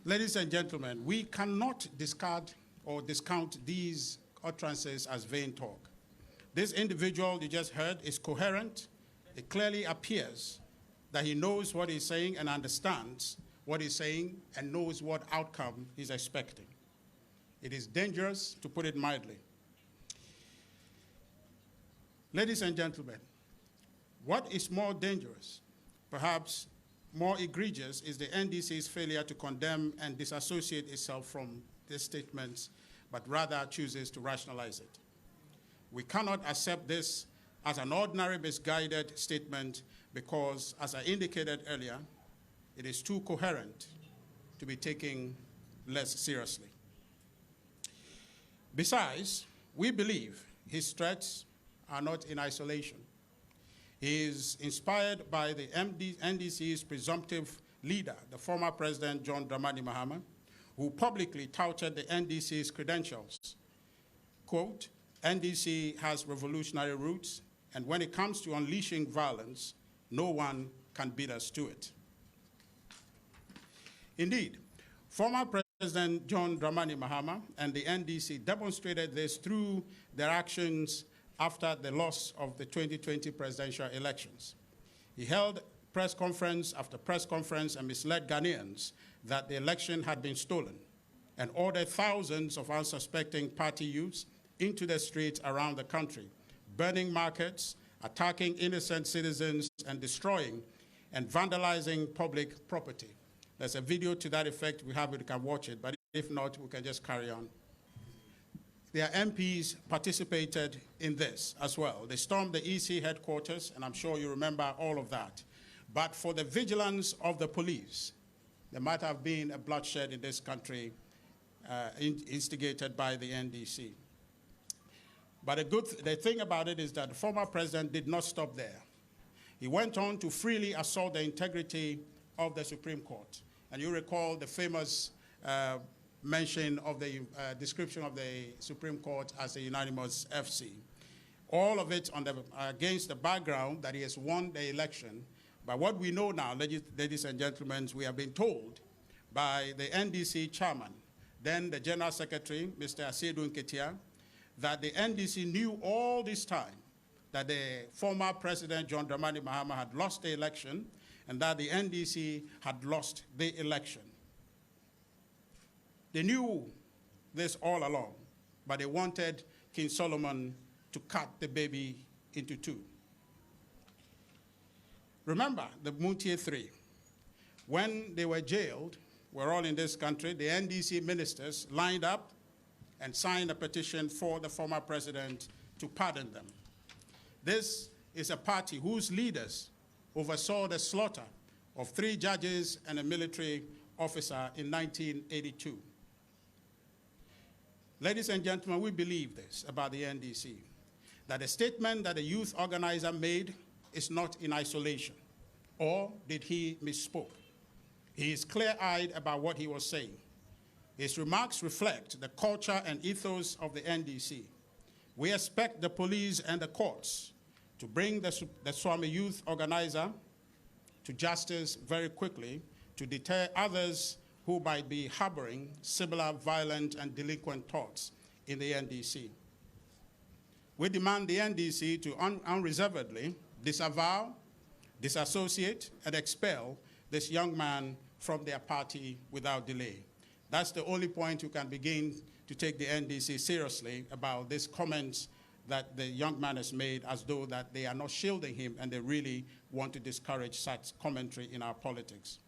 Ladies and gentlemen, we cannot discard or discount these utterances as vain talk. This individual you just heard is coherent. It clearly appears that he knows what he's saying and understands what he's saying and knows what outcome he's expecting. It is dangerous, to put it mildly. Ladies and gentlemen, what is more dangerous, perhaps more egregious, is the NDC's failure to condemn and disassociate itself from these statements, but rather chooses to rationalize it. We cannot accept this as an ordinary misguided statement because, as I indicated earlier, it is too coherent to be taken less seriously. Besides, we believe his threats are not in isolation. He is inspired by the NDC's presumptive leader, the former President John Dramani Mahama, who publicly touted the NDC's credentials. Quote, NDC has revolutionary roots, and when it comes to unleashing violence, no one can beat us to it. Indeed, former President John Dramani Mahama and the NDC demonstrated this through their actions after the loss of the 2020 presidential elections. He held press conference after press conference and misled Ghanaians that the election had been stolen and ordered thousands of unsuspecting party youths into the streets around the country, burning markets, attacking innocent citizens, and destroying and vandalizing public property. There's a video to that effect. We have it, you can watch it, but if not, we can just carry on. Their MPs participated in this as well. They stormed the EC headquarters, and I'm sure you remember all of that. But for the vigilance of the police, there might have been a bloodshed in this country instigated by the NDC. But the thing about it is that the former president did not stop there. He went on to freely assault the integrity of the Supreme Court. And you recall the famous mention of the description of the Supreme Court as a unanimous FC. All of it against the background that he has won the election. But what we know now, ladies and gentlemen, we have been told by the NDC chairman, then the General Secretary, Mr. Asedu Nketia, that the NDC knew all this time that the former President John Dramani Mahama had lost the election and that the NDC had lost the election. They knew this all along, but they wanted King Solomon to cut the baby into two. Remember the Muntie Three. When they were jailed, we're all in this country, the NDC ministers lined up and signed a petition for the former president to pardon them. This is a party whose leaders oversaw the slaughter of 3 judges and a military officer in 1982. Ladies and gentlemen, we believe this about the NDC, that the statement that the youth organizer made is not in isolation, or did he misspoke? He is clear-eyed about what he was saying. His remarks reflect the culture and ethos of the NDC. We expect the police and the courts to bring the Suame Youth Organizer to justice very quickly to deter others who might be harboring similar violent and delinquent thoughts in the NDC. We demand the NDC to unreservedly disavow, disassociate, and expel this young man from their party without delay. That's the only point you can begin to take the NDC seriously about these comments that the young man has made, as though that they are not shielding him and they really want to discourage such commentary in our politics.